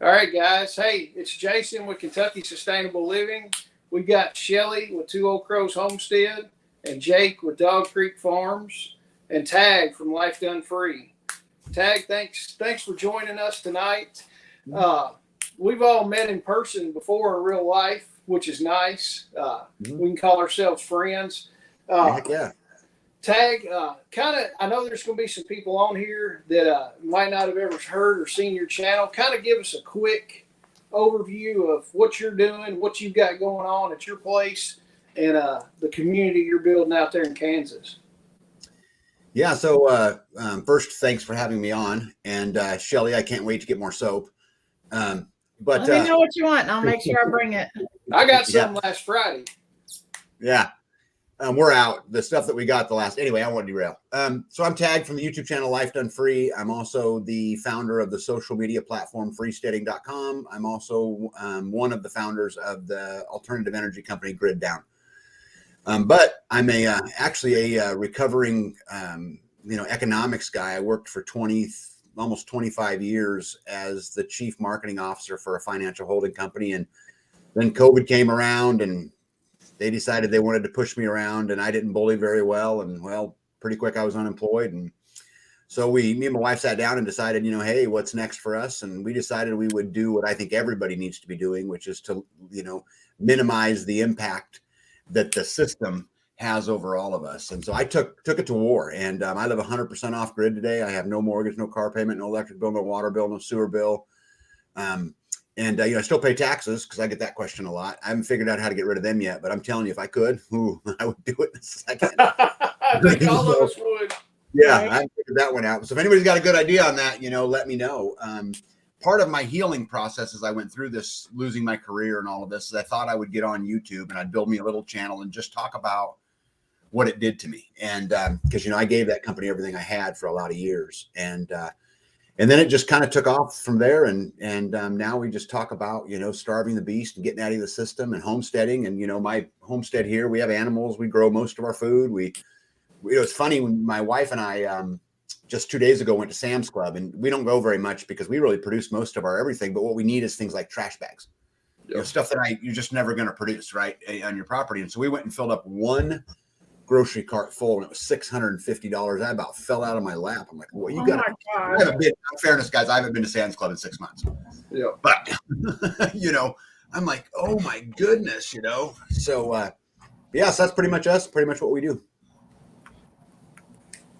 All right, guys. Hey, it's Jason with Kentucky Sustainable Living. We got Shelly with Two Old Crows Homestead, and Jake with Dog Creek Farms, and Tag from Life Done Free. Tag, thanks for joining us tonight. Uh, we've all met in person before in real life, which is nice. We can call ourselves friends. Uh, Heck yeah. Tag, kind of, I know there's going to be some people on here that might not have ever heard or seen your channel. Kind of give us a quick overview of what you're doing, what you've got going on at your place, and the community you're building out there in Kansas. Yeah. So first, thanks for having me on. And Shelly, I can't wait to get more soap. But let me know what you want, and I'll make sure I bring it. I got some last Friday. Yeah. We're out. The stuff that we got anyway, I won't derail. So I'm Tag from the YouTube channel Life Done Free. I'm also the founder of the social media platform freesteading.com. I'm also one of the founders of the alternative energy company Grid Down. But I'm actually a recovering, economics guy. I worked for almost 25 years as the chief marketing officer for a financial holding company. And then COVID came around and they decided they wanted to push me around, and I didn't bully very well. And pretty quick, I was unemployed. And so me and my wife sat down and decided, hey, what's next for us? And we decided we would do what I think everybody needs to be doing, which is to, minimize the impact that the system has over all of us. And so I took it to war, and I live 100% off grid today. I have no mortgage, no car payment, no electric bill, no water bill, no sewer bill. I still pay taxes because I get that question a lot. I haven't figured out how to get rid of them yet, but I'm telling you, if I could, I would do it in a second. I think all of us would. Yeah, I figured that one out. So if anybody's got a good idea on that, let me know. Part of my healing process as I went through this, losing my career and all of this, is I thought I would get on YouTube and I'd build me a little channel and just talk about what it did to me. And because, I gave that company everything I had for a lot of years. And then it just kind of took off from there. And now we just talk about, starving the beast and getting out of the system and homesteading. And, my homestead here, we have animals. We grow most of our food. It's funny when my wife and I just 2 days ago went to Sam's Club, and we don't go very much because we really produce most of our everything. But what we need is things like trash bags, stuff that you're just never going to produce right on your property. And so we went and filled up one grocery cart full, and it was $650. I about fell out of my lap. I'm like, well, you got to. In fairness, guys, I haven't been to Sam's Club in 6 months. Yeah. But I'm like, oh my goodness, So so that's pretty much us, pretty much what we do.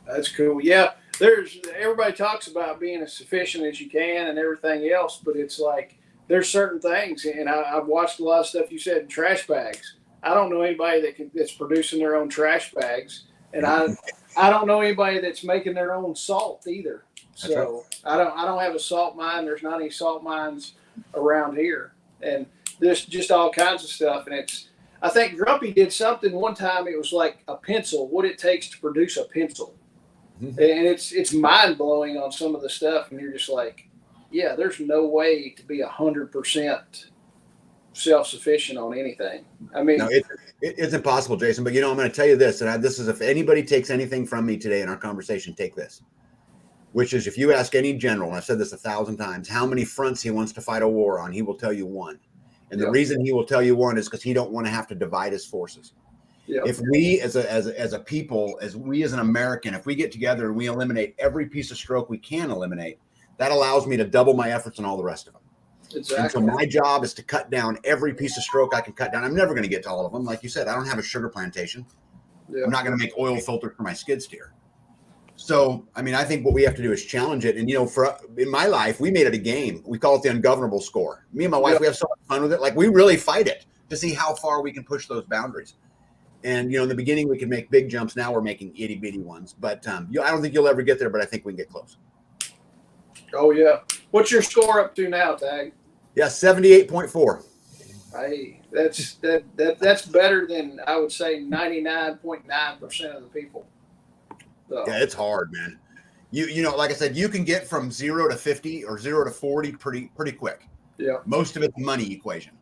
That's cool. Yeah. Everybody talks about being as sufficient as you can and everything else, but it's like there's certain things, and I've watched a lot of stuff you said in trash bags. I don't know anybody that's producing their own trash bags, and I don't know anybody that's making their own salt either. So right. I don't have a salt mine. There's not any salt mines around here, and there's just all kinds of stuff. And I think Grumpy did something one time. It was like a pencil, what it takes to produce a pencil, and it's mind blowing on some of the stuff. And you're just like, yeah, there's no way to be 100% self-sufficient on anything. I mean, no, it's impossible, Jason. But I'm going to tell you this, and this is, if anybody takes anything from me today in our conversation, take this, which is, if you ask any general, and I've said this 1,000 times, how many fronts he wants to fight a war on, he will tell you one. And the reason he will tell you one is because he don't want to have to divide his forces. Yep. If we as a people, as an American, if we get together and we eliminate every piece of stroke we can eliminate, that allows me to double my efforts on all the rest of them. Exactly. And so my job is to cut down every piece of stroke I can cut down. I'm never going to get to all of them. Like you said, I don't have a sugar plantation. Yeah. I'm not going to make oil filters for my skid steer. So, I think what we have to do is challenge it. And, in my life, we made it a game. We call it the ungovernable score. Me and my wife, we have so much fun with it. Like, we really fight it to see how far we can push those boundaries. And, in the beginning, we could make big jumps. Now we're making itty bitty ones. But I don't think you'll ever get there, but I think we can get close. Oh, yeah. What's your score up to now, Tag? Yeah, 78.4. Hey, that's better than, I would say, 99.9% of the people. So. Yeah, it's hard, man. Like I said, you can get from 0 to 50 or 0 to 40 pretty quick. Yeah. Most of it's a money equation.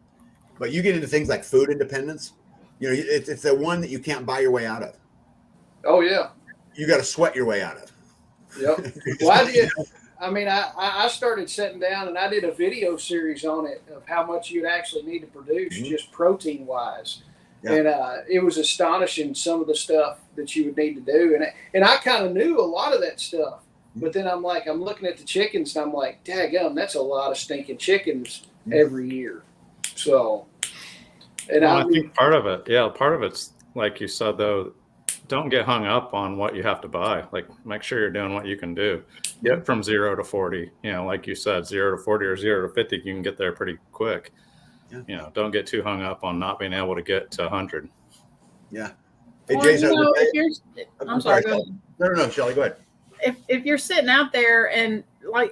But you get into things like food independence, it's the one that you can't buy your way out of. Oh, yeah. You got to sweat your way out of. Yep. I mean, I started sitting down and I did a video series on it of how much you'd actually need to produce just protein wise. Yeah. And it was astonishing some of the stuff that you would need to do. And I kind of knew a lot of that stuff. But then I'm looking at the chickens and I'm like, daggum, that's a lot of stinking chickens every year. So, and I think part of it's like you said, though, don't get hung up on what you have to buy. Like, make sure you're doing what you can do. Get from 0 to 40. You know, like you said, 0 to 40 or 0 to 50, you can get there pretty quick. Yeah. You know, don't get too hung up on not being able to get to 100. Yeah. Hey, Jason, I'm sorry. Go ahead. No, Shelly, go ahead. If you're sitting out there and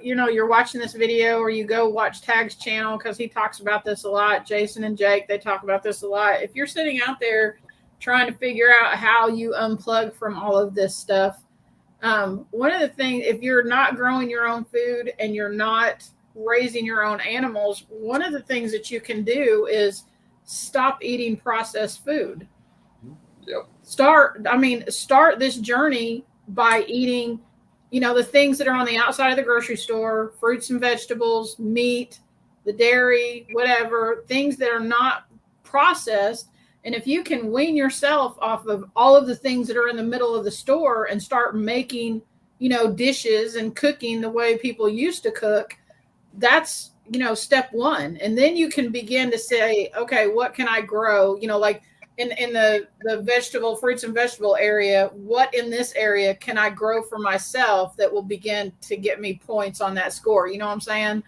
you're watching this video, or you go watch Tag's channel because he talks about this a lot. Jason and Jake, they talk about this a lot. If you're sitting out there trying to figure out how you unplug from all of this stuff, one of the things, if you're not growing your own food and you're not raising your own animals, one of the things that you can do is stop eating processed food. Yep. Start this journey by eating, the things that are on the outside of the grocery store, fruits and vegetables, meat, the dairy, whatever, things that are not processed. And if you can wean yourself off of all of the things that are in the middle of the store and start making, dishes and cooking the way people used to cook, that's, step one. And then you can begin to say, okay, what can I grow? Like in the fruits and vegetable area, what in this area can I grow for myself that will begin to get me points on that score? You know what I'm saying?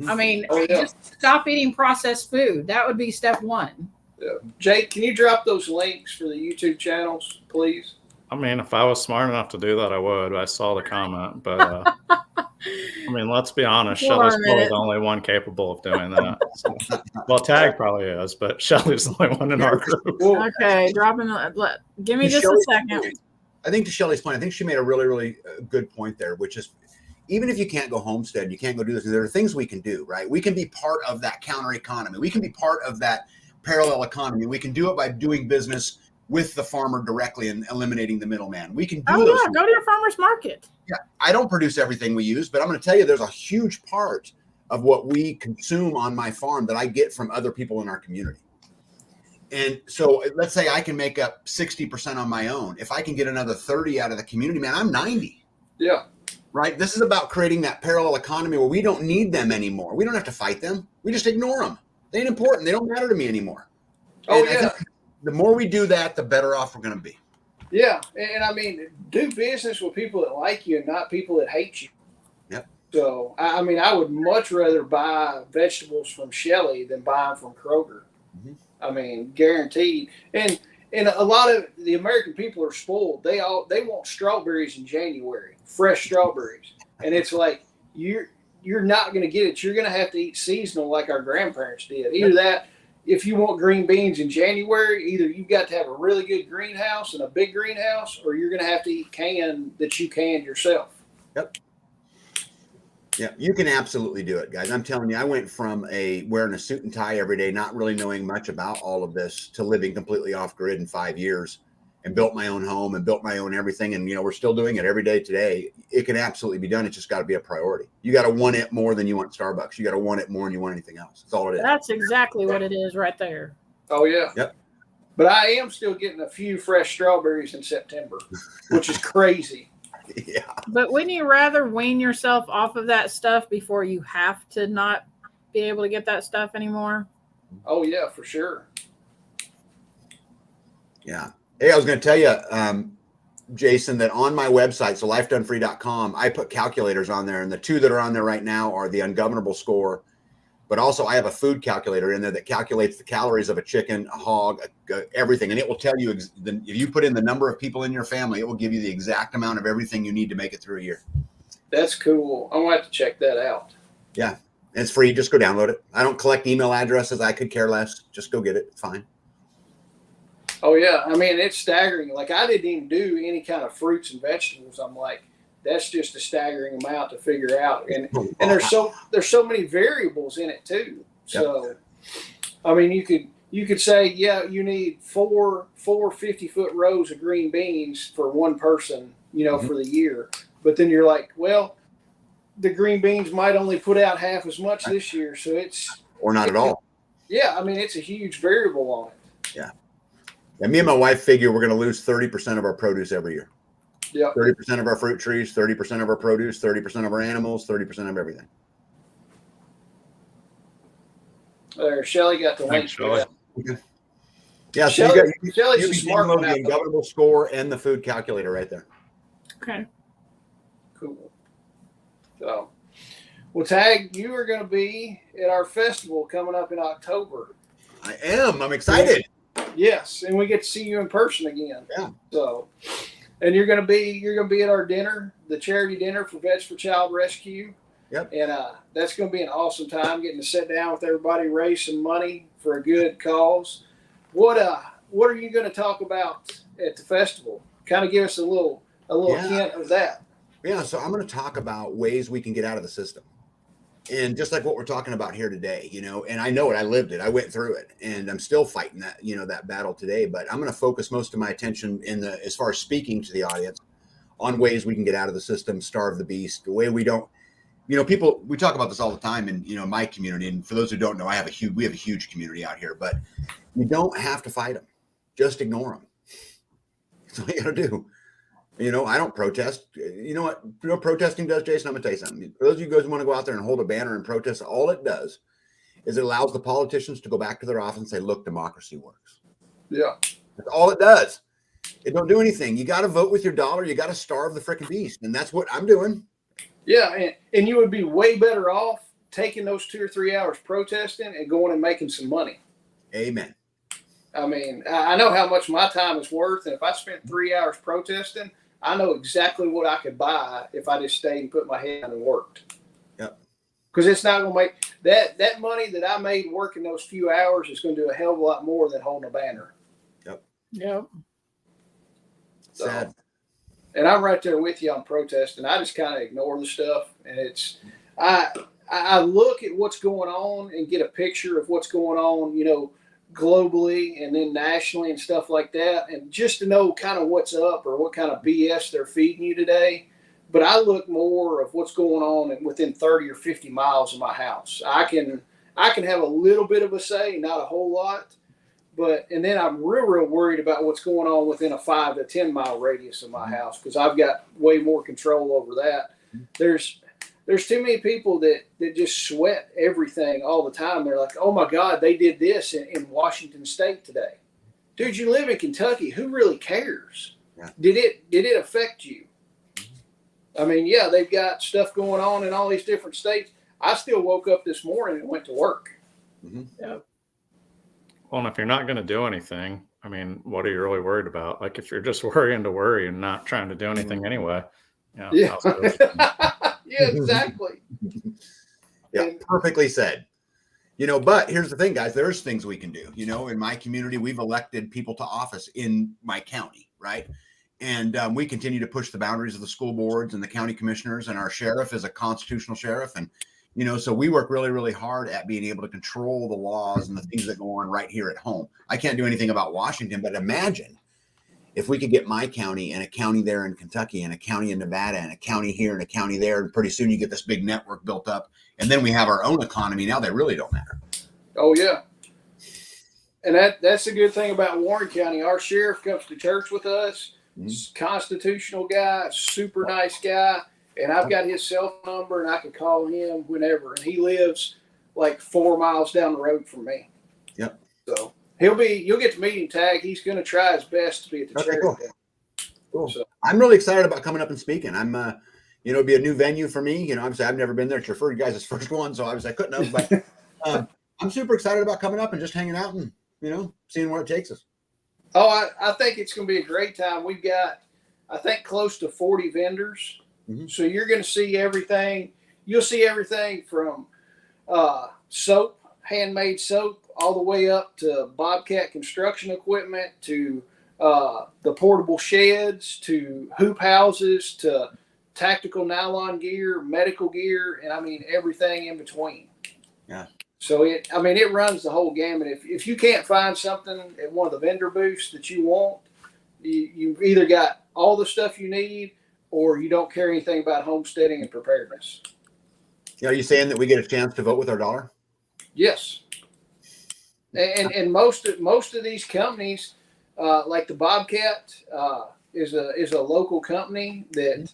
I mean, just stop eating processed food. That would be step one. Yeah. Jake, can you drop those links for the YouTube channels, please? I mean, if I was smart enough to do that, I would. I saw the comment, but I mean, let's be honest. Shelly's probably the only one capable of doing that. So, well, Tag probably is, but Shelly's the only one in our group. Okay, give me just a second. I think to Shelly's point, I think she made a really, really good point there, which is, even if you can't go homestead, you can't go do this, there are things we can do, right? We can be part of that counter economy. We can be part of that parallel economy. We can do it by doing business with the farmer directly and eliminating the middleman. We can do go to your farmer's market. Yeah, I don't produce everything we use, but I'm going to tell you, there's a huge part of what we consume on my farm that I get from other people in our community. And so let's say I can make up 60% on my own. If I can get another 30 out of the community, man, I'm 90. Yeah. Right. This is about creating that parallel economy where we don't need them anymore. We don't have to fight them. We just ignore them. They ain't important. They don't matter to me anymore. Oh, and yeah. The more we do that, the better off we're going to be. Yeah. And I mean, do business with people that like you and not people that hate you. Yep. So, I mean, I would much rather buy vegetables from Shelly than buy them from Kroger. Mm-hmm. I mean, guaranteed. And a lot of the American people are spoiled. They want strawberries in January, fresh strawberries. And it's like, you're not going to get it. You're going to have to eat seasonal like our grandparents did. Either that, if you want green beans in January, either you've got to have a really good greenhouse and a big greenhouse, or you're going to have to eat canned that you canned yourself. Yep. Yeah, you can absolutely do it, guys. I'm telling you, I went from wearing a suit and tie every day, not really knowing much about all of this, to living completely off grid in 5 years, and built my own home and built my own everything. And, we're still doing it every day today. It can absolutely be done. It's just got to be a priority. You got to want it more than you want Starbucks. You got to want it more than you want anything else. That's all it is. That's exactly what it is right there. Oh, yeah. Yep. But I am still getting a few fresh strawberries in September, which is crazy. Yeah. But wouldn't you rather wean yourself off of that stuff before you have to not be able to get that stuff anymore? Oh, yeah, for sure. Yeah. Hey, I was going to tell you, Jason, that on my website, so lifedonefree.com, I put calculators on there. And the two that are on there right now are the ungovernable score. But also I have a food calculator in there that calculates the calories of a chicken, a hog, everything. And it will tell you, if you put in the number of people in your family, it will give you the exact amount of everything you need to make it through a year. That's cool. I'm going to have to check that out. Yeah. It's free. Just go download it. I don't collect email addresses. I could care less. Just go get it. It's fine. Oh, yeah. I mean, it's staggering. Like, I didn't even do any kind of fruits and vegetables. I'm like, that's just a staggering amount to figure out. And there's so many variables in it too. So, yep. I mean, you could say, yeah, you need four 50-foot rows of green beans for one person, mm-hmm. for the year. But then you're like, well, the green beans might only put out half as much this year. So it's, or not at all. yeah, I mean, it's a huge variable on it. Yeah. And me and my wife figure we're going to lose 30% of our produce every year. Yeah. 30% of our fruit trees, 30% of our produce, 30% of our animals, 30% of everything. There, Shelly got the link. Thanks, Shelley. Yeah, so Shelley- you Shelly's a can smart download one the out there. Ungovernable score and the food calculator right there. Okay. Cool. So, well, Tag, you are going to be at our festival coming up in October. I am. I'm excited. Yes, and we get to see you in person again. Yeah. So, and you're gonna be at our dinner, the charity dinner for Vets for Child Rescue. Yep. And that's gonna be an awesome time getting to sit down with everybody, raise some money for a good cause. What are you gonna talk about at the festival? Kind of give us a little hint of that. Yeah, so I'm going to talk about ways we can get out of the system. And just like what we're talking about here today, you know, and I know it, I lived it, I went through it, and I'm still fighting that, you know, that battle today. But I'm going to focus most of my attention as far as speaking to the audience on ways we can get out of the system, starve the beast, the way we don't, you know, people, we talk about this all the time in, you know, my community. And for those who don't know, we have a huge community out here, but you don't have to fight them. Just ignore them. That's all you got to do. You know, I don't protest. You know what protesting does, Jason? I'm going to tell you something. For those of you guys who want to go out there and hold a banner and protest, all it does is it allows the politicians to go back to their office and say, look, democracy works. Yeah. That's all it does. It don't do anything. You got to vote with your dollar. You got to starve the freaking beast. And that's what I'm doing. Yeah, and you would be way better off taking those 2 or 3 hours protesting and going and making some money. Amen. I mean, I know how much my time is worth, and if I spent 3 hours protesting, I know exactly what I could buy if I just stayed and put my head down and worked. Yep. Because it's not going to make that money that I made working those few hours is going to do a hell of a lot more than holding a banner. Yep. Sad. So, and I'm right there with you on protesting. I just kind of ignore the stuff, and I look at what's going on and get a picture of what's going on, you know, globally and then nationally and stuff like that, and just to know kind of what's up or what kind of BS they're feeding you today. But I look more of what's going on within 30 or 50 miles of my house. I can have a little bit of a say, not a whole lot, and then I'm real worried about what's going on within a 5 to 10 mile radius of my house, because I've got way more control over that. There's too many people that just sweat everything all the time. They're like, oh my God, they did this in Washington State today. Dude, you live in Kentucky. Who really cares? Yeah. Did it affect you? I mean, yeah, they've got stuff going on in all these different states. I still woke up this morning and went to work. Mm-hmm. Yeah. Well, and if you're not going to do anything, I mean, what are you really worried about? Like if you're just worrying to worry and not trying to do anything anyway. Yeah. Yeah, exactly. Yeah, perfectly said. You know, but here's the thing, guys. There's things we can do. You know, in my community, we've elected people to office in my county, right? And we continue to push the boundaries of the school boards and the county commissioners, and our sheriff is a constitutional sheriff. And, you know, so we work really, really hard at being able to control the laws and the things that go on right here at home. I can't do anything about Washington, but imagine if we could get my county and a county there in Kentucky and a county in Nevada and a county here and a county there, and pretty soon you get this big network built up, and then we have our own economy. Now they really don't matter. Oh yeah. And that's the good thing about Warren County. Our sheriff comes to church with us. Constitutional guy, super nice guy, and I've got his cell phone number and I can call him whenever. And he lives like 4 miles down the road from me. Yep. So you'll get to meet him, Tag. He's going to try his best to be at the charity. Cool. Cool. So, I'm really excited about coming up and speaking. I'm, you know, it'd be a new venue for me. You know, obviously I've never been there. It's your guys' first one, so obviously I couldn't have. But I'm super excited about coming up and just hanging out and, you know, seeing where it takes us. Oh, I think it's going to be a great time. We've got, I think, close to 40 vendors. Mm-hmm. So you're going to see everything. You'll see everything from soap, handmade soap, all the way up to Bobcat construction equipment, to the portable sheds, to hoop houses, to tactical nylon gear, medical gear, and I mean everything in between. Yeah. So it runs the whole gamut. If you can't find something at one of the vendor booths that you want, you've either got all the stuff you need or you don't care anything about homesteading and preparedness. Are you saying that we get a chance to vote with our dollar? Yes. And most of these companies, like the Bobcat, is a local company that,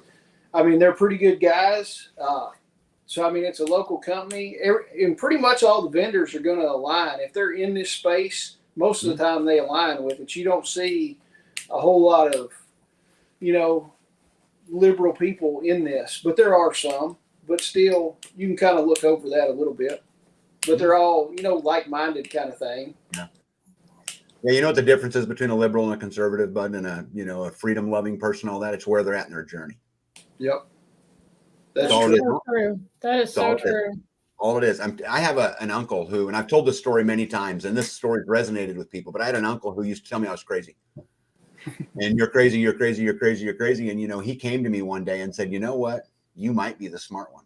I mean, they're pretty good guys. So I mean, it's a local company, and pretty much all the vendors are going to align if they're in this space. Most of the time, they align with it. You don't see a whole lot of, liberal people in this, but there are some. But still, you can kind of look over that a little bit. But they're all, like-minded kind of thing. Yeah. Yeah, you know what the difference is between a liberal and a conservative, Bud, and a freedom-loving person, all that? It's where they're at in their journey. Yep. That's all it is. so true. That is so true. All it is. I have an uncle who, and I've told this story many times, and this story resonated with people, but I had an uncle who used to tell me I was crazy. And you're crazy, you're crazy, you're crazy, you're crazy. And, he came to me one day and said, you know what? You might be the smart one.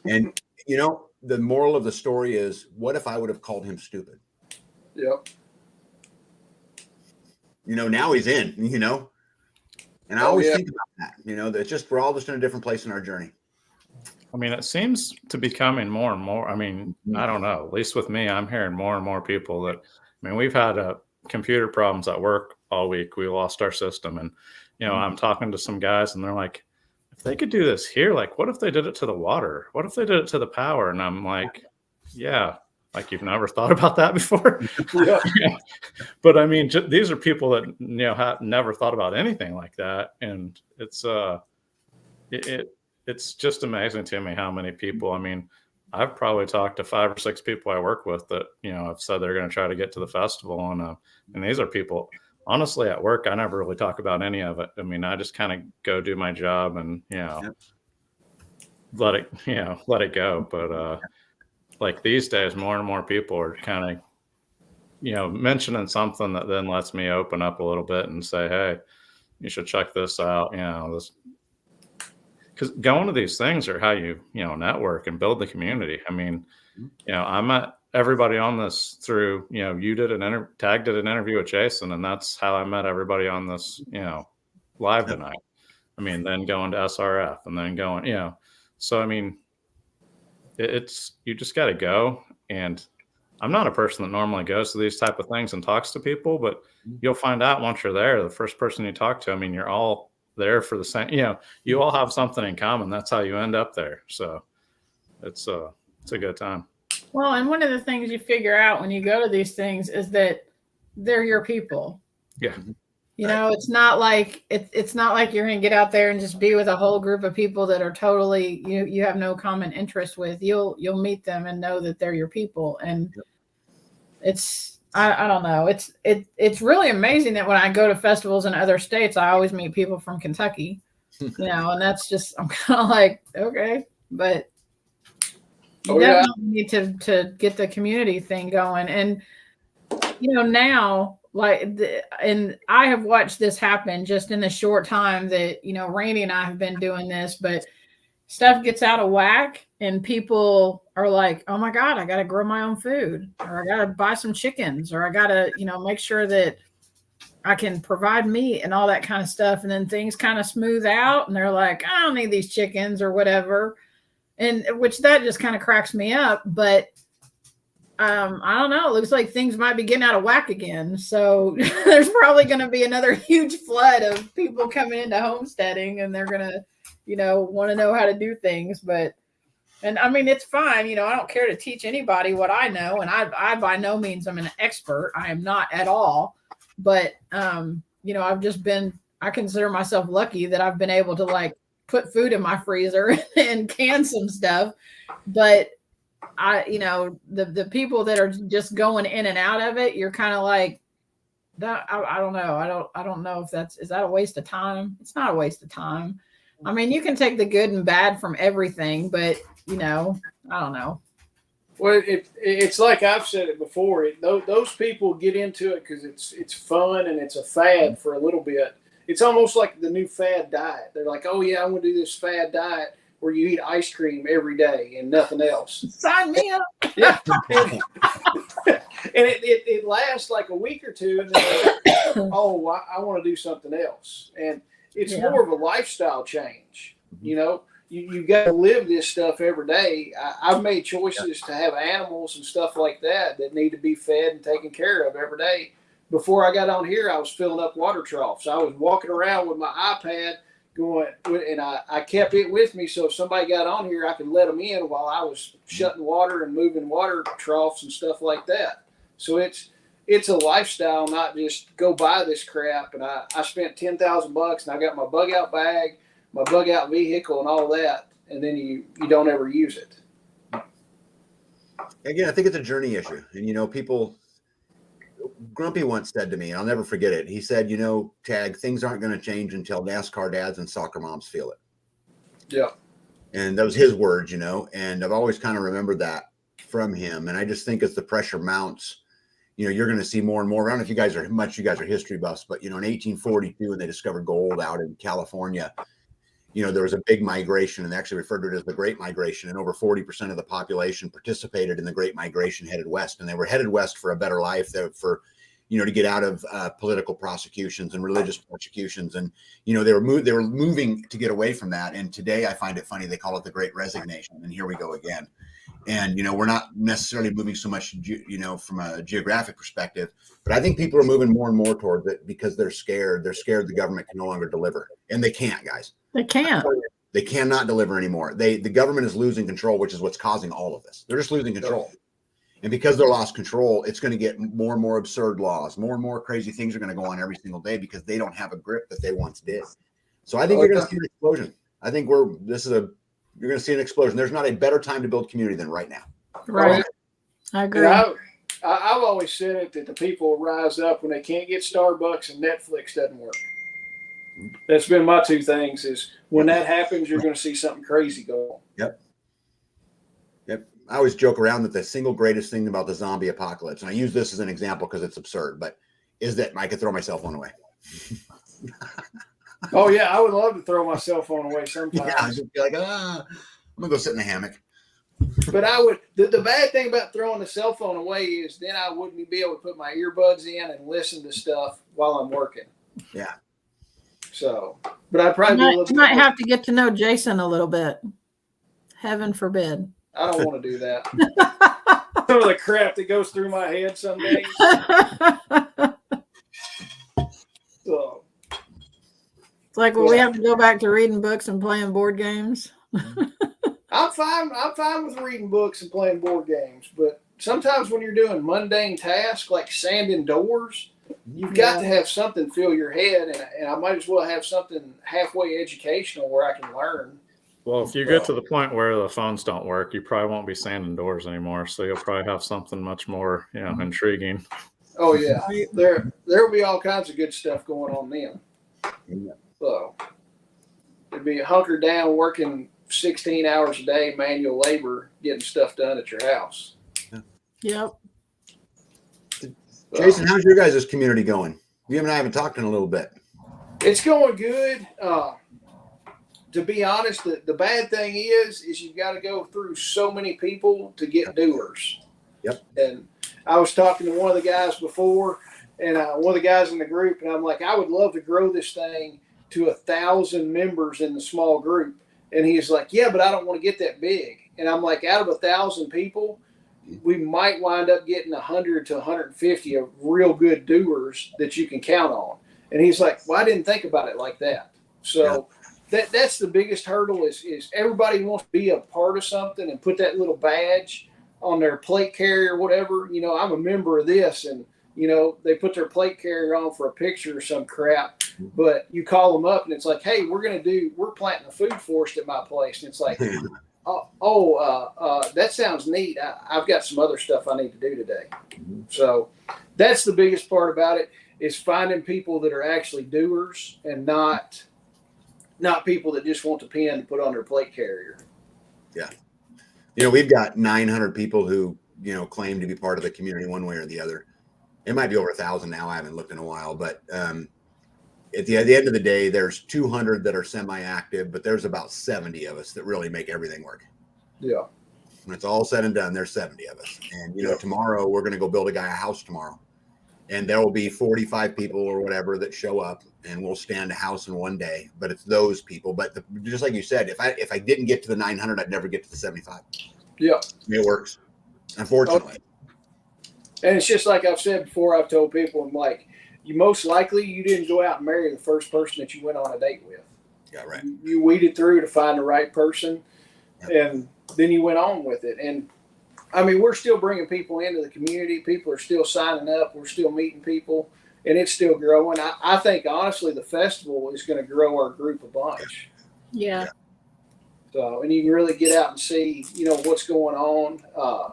And, the moral of the story is, what if I would have called him stupid? Yep. Now he's in, and I always think about that, it's just, we're all just in a different place in our journey. I mean, it seems to be coming more and more. I mean, I don't know, at least with me, I'm hearing more and more people that, we've had computer problems at work all week. We lost our system. And, I'm talking to some guys and they're like, if they could do this here, like, what if they did it to the water? What if they did it to the power? And I'm like, yeah, like you've never thought about that before. Yeah. But I mean, these are people that, have never thought about anything like that. And it's, it's just amazing to me how many people, I've probably talked to 5 or 6 people I work with that, have said they're going to try to get to the festival. And these are people, honestly, at work, I never really talk about any of it. I just kind of go do my job and, let it go. But, like these days, more and more people are kind of, mentioning something that then lets me open up a little bit and say, hey, you should check this out. Because going to these things are how you, network and build the community. I met everybody on this through, you did Tag did an interview with Jason, and that's how I met everybody on this, live tonight. Then going to SRF and then going, so, it's, you just got to go. And I'm not a person that normally goes to these type of things and talks to people, but you'll find out once you're there, the first person you talk to, you're all there for the same, you all have something in common. That's how you end up there. So it's a good time. Well, and one of the things you figure out when you go to these things is that they're your people. Yeah. It's not like it's not like you're going to get out there and just be with a whole group of people that are totally you have no common interest with. You'll meet them and know that they're your people. And it's I don't know. It's really amazing that when I go to festivals in other states, I always meet people from Kentucky. And that's just, I'm kind of like, okay, but you definitely need to get the community thing going. And now, and I have watched this happen just in the short time that, Randy and I have been doing this, but stuff gets out of whack and people are like, oh my God, I got to grow my own food, or I got to buy some chickens, or I got to, make sure that I can provide meat and all that kind of stuff. And then things kind of smooth out and they're like, I don't need these chickens or whatever. And which that just kind of cracks me up, but I don't know. It looks like things might be getting out of whack again. So there's probably going to be another huge flood of people coming into homesteading, and they're going to, want to know how to do things. And it's fine. I don't care to teach anybody what I know. And I by no means am an expert. I am not at all. But, I consider myself lucky that I've been able to put food in my freezer and can some stuff. But the people that are just going in and out of it, you're kind of like, that. I don't know. I don't know if is that a waste of time? It's not a waste of time. You can take the good and bad from everything, but I don't know. Well, it's like I've said it before. Those people get into it because it's fun and it's a fad for a little bit. It's almost like the new fad diet. They're like, oh yeah, I'm going to do this fad diet where you eat ice cream every day and nothing else. Sign me up. Yeah. And it lasts like a week or two, and then they're like, oh, I want to do something else. And it's more of a lifestyle change. you got to live this stuff every day. I've made choices to have animals and stuff like that need to be fed and taken care of every day. Before I got on here, I was filling up water troughs. I was walking around with my iPad going, and I kept it with me. So if somebody got on here, I could let them in while I was shutting water and moving water troughs and stuff like that. So it's a lifestyle, not just go buy this crap. And I spent $10,000 and I got my bug out bag, my bug out vehicle, and all that. And then you don't ever use it. Again, I think it's a journey issue. And, people, Grumpy once said to me, and I'll never forget it. He said, Tag, things aren't going to change until NASCAR dads and soccer moms feel it. Yeah. And that was his words, and I've always kind of remembered that from him. And I just think as the pressure mounts, you're going to see more and more. I don't know if you guys are history buffs, but, in 1842, when they discovered gold out in California, there was a big migration, and they actually referred to it as the Great Migration. And over 40% of the population participated in the Great Migration, headed west. And they were headed west for a better life, to get out of political prosecutions and religious persecutions. And, they were moving to get away from that. And today I find it funny, they call it the Great Resignation. And here we go again. And, we're not necessarily moving so much, from a geographic perspective, but I think people are moving more and more towards it because they're scared. They're scared the government can no longer deliver. And they can't, guys. They can't. They cannot deliver anymore. The government is losing control, which is what's causing all of this. They're just losing control. And because they're lost control, it's going to get more and more absurd laws. More and more crazy things are going to go on every single day because they don't have a grip that they once did. So I think you're going to see an explosion. I think you're going to see an explosion. There's not a better time to build community than right now. Right. I agree. I've always said it that the people will rise up when they can't get Starbucks and Netflix doesn't work. That's been my two things is when that happens, you're going to see something crazy go on. Yep. I always joke around that the single greatest thing about the zombie apocalypse, and I use this as an example because it's absurd, but is that I could throw my cell phone away. Oh, yeah. I would love to throw my cell phone away sometimes. Yeah, just be like, I'm going to go sit in the hammock. But I would, the bad thing about throwing the cell phone away is then I wouldn't be able to put my earbuds in and listen to stuff while I'm working. Yeah. So, but I'd probably You might have to get to know Jason a little bit. Heaven forbid. I don't want to do that. Some of the crap that goes through my head some days. So. It's like, we have to go back to reading books and playing board games. I'm fine with reading books and playing board games, but sometimes when you're doing mundane tasks like sanding doors, you've got to have something fill your head, and I might as well have something halfway educational where I can learn. Well, if you get to the point where the phones don't work, you probably won't be sanding doors anymore. So you'll probably have something much more, intriguing. Oh yeah, there will be all kinds of good stuff going on then. So it'd be hunkered down working 16 hours a day, manual labor, getting stuff done at your house. Yep. Jason, how's your guys' community going? You and I haven't talked in a little bit. It's going good. To be honest, the bad thing is you've got to go through so many people to get doers. Yep. And I was talking to one of the guys before, and one of the guys in the group, and I'm like, I would love to grow this thing to 1,000 members in the small group. And he's like, yeah, but I don't want to get that big. And I'm like, out of 1,000 people, we might wind up getting 100 to 150 of real good doers that you can count on. And he's like, well, I didn't think about it like that. So that's the biggest hurdle is everybody wants to be a part of something and put that little badge on their plate carrier or whatever. I'm a member of this, and they put their plate carrier on for a picture or some crap, but you call them up and it's like, hey, we're planting a food forest at my place. And it's like, that sounds neat. I've got some other stuff I need to do today. So that's the biggest part about it is finding people that are actually doers and not people that just want the pen to put on their plate carrier. Yeah. We've got 900 people who, claim to be part of the community one way or the other. It might be over 1,000 now. I haven't looked in a while, but at the end of the day, there's 200 that are semi-active, but there's about 70 of us that really make everything work. Yeah. When it's all said and done, there's 70 of us. And, tomorrow we're going to go build a guy a house tomorrow. and there will be 45 people or whatever that show up, and we'll stand a house in one day. But it's those people. But just like you said, if I didn't get to the 900, I'd never get to the 75. Yeah. It works, unfortunately. And it's just like I've said before, I've told people, I'm like, you most likely you didn't go out and marry the first person that you went on a date with. Yeah, right. You weeded through to find the right person, and then you went on with it. And I mean, we're still bringing people into the community. People are still signing up. We're still meeting people, and it's still growing. I think, honestly, the festival is going to grow our group a bunch. Yeah. So, and you can really get out and see, what's going on.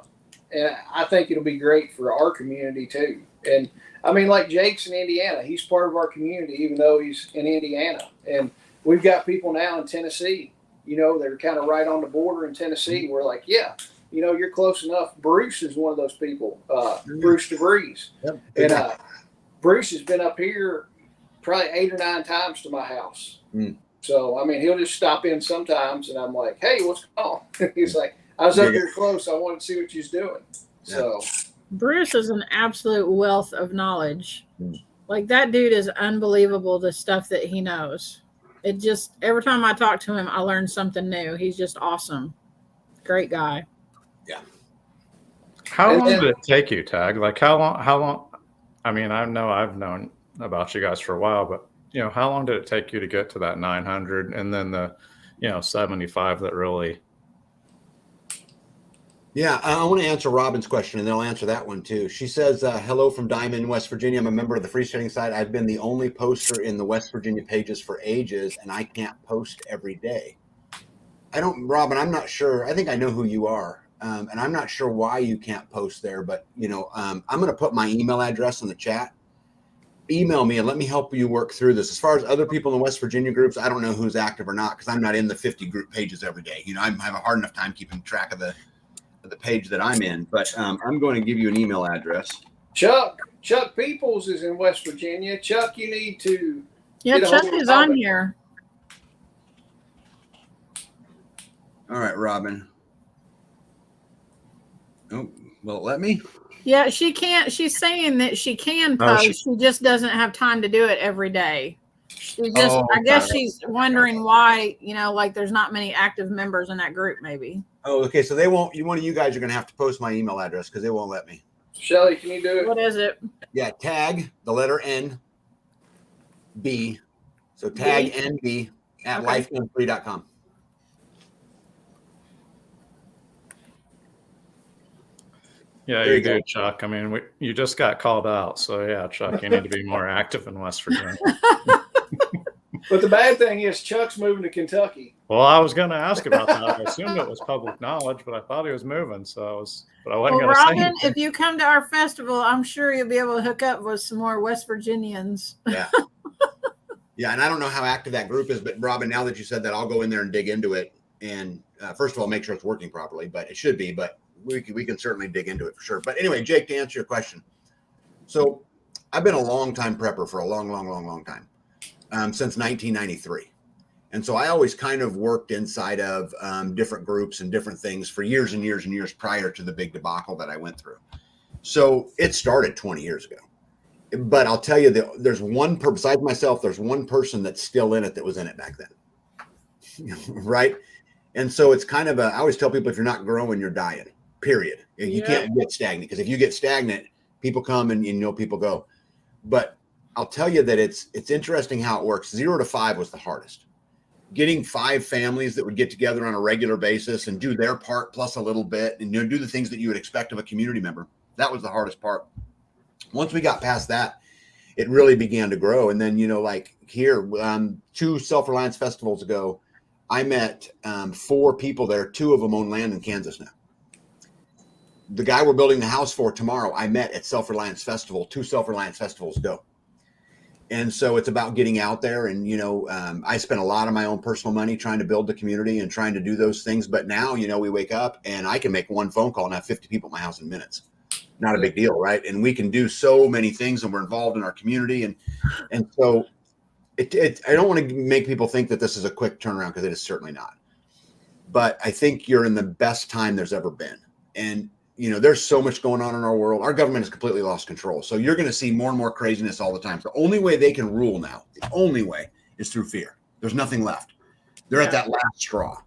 And I think it'll be great for our community too. And I mean, like Jake's in Indiana, he's part of our community, even though he's in Indiana. And we've got people now in Tennessee, they're kind of right on the border in Tennessee. We're like, yeah, you're close enough. Bruce is one of those people, Bruce DeVries. Yep. And Bruce has been up here probably 8 or 9 times to my house. Mm. So, I mean, he'll just stop in sometimes, and I'm like, hey, what's going on? He's like, I was up here close. I wanted to see what you're doing. So Bruce is an absolute wealth of knowledge. Like, that dude is unbelievable, the stuff that he knows. It just, every time I talk to him, I learn something new. He's just awesome. Great guy. Yeah. How long did it take you, Tag? Like, how long? I mean, I know I've known about you guys for a while, but how long did it take you to get to that 900 and then the 75 that really? Yeah, I want to answer Robin's question, and then I'll answer that one too. She says, hello from Diamond, West Virginia. I'm a member of the freestanding side. I've been the only poster in the West Virginia pages for ages, and I can't post every day. Robin, I'm not sure. I think I know who you are, and I'm not sure why you can't post there, but, I'm going to put my email address in the chat. Email me and let me help you work through this. As far as other people in the West Virginia groups, I don't know who's active or not because I'm not in the 50 group pages every day. I have a hard enough time keeping track of the page that I'm in, but I'm going to give you an email address. Chuck Peoples is in West Virginia. Chuck, you need to. Yeah, Chuck is on here. All right, Robin. Oh, will it let me? Yeah, she can't. She's saying that she can post. She just doesn't have time to do it every day. She just, I guess she's wondering why, like there's not many active members in that group, maybe. Oh, okay. So they won't. One of you guys are going to have to post my email address because they won't let me. Shelly, can you do it? What is it? Yeah, tag the letter N B. So tag NB at lifegunfree.com. Yeah, you do, Chuck. I mean, you just got called out. So, yeah, Chuck, you need to be more active in West Virginia. But the bad thing is Chuck's moving to Kentucky. Well, I was going to ask about that. I assumed it was public knowledge, but I thought he was moving. So I wasn't going to say Robin, anything. if you come to our festival, I'm sure you'll be able to hook up with some more West Virginians. Yeah. Yeah, and I don't know how active that group is, but Robin, now that you said that, I'll go in there and dig into it. And first of all, make sure it's working properly, but it should be. But we can certainly dig into it for sure. But anyway, Jake, to answer your question. So I've been a long time prepper for a long time, since 1993. And so I always kind of worked inside of different groups and different things for years and years and years prior to the big debacle that I went through. So it started 20 years ago. But I'll tell you that there's one, besides myself, there's one person that's still in it that was in it back then. Right? And so it's kind of I always tell people, if you're not growing, you're dying, period. You can't get stagnant, because if you get stagnant, people come and people go. But I'll tell you that it's interesting how it works. 0 to 5 was the hardest. Getting 5 families that would get together on a regular basis and do their part plus a little bit and do the things that you would expect of a community member. That was the hardest part. Once we got past that, it really began to grow. And then, like here, 2 Self-Reliance festivals ago, I met 4 people there. 2 of them own land in Kansas now. The guy we're building the house for tomorrow, I met at Self-Reliance Festival 2 Self-Reliance festivals ago. And so it's about getting out there. And, I spent a lot of my own personal money trying to build the community and trying to do those things. But now, we wake up and I can make one phone call and have 50 people at my house in minutes. Not a big deal, right? And we can do so many things, and we're involved in our community. And so I don't want to make people think that this is a quick turnaround, because it is certainly not. But I think you're in the best time there's ever been. And there's so much going on in our world. Our government has completely lost control. So you're going to see more and more craziness all the time. The only way they can rule now, the only way is through fear. There's nothing left. They're at that last straw.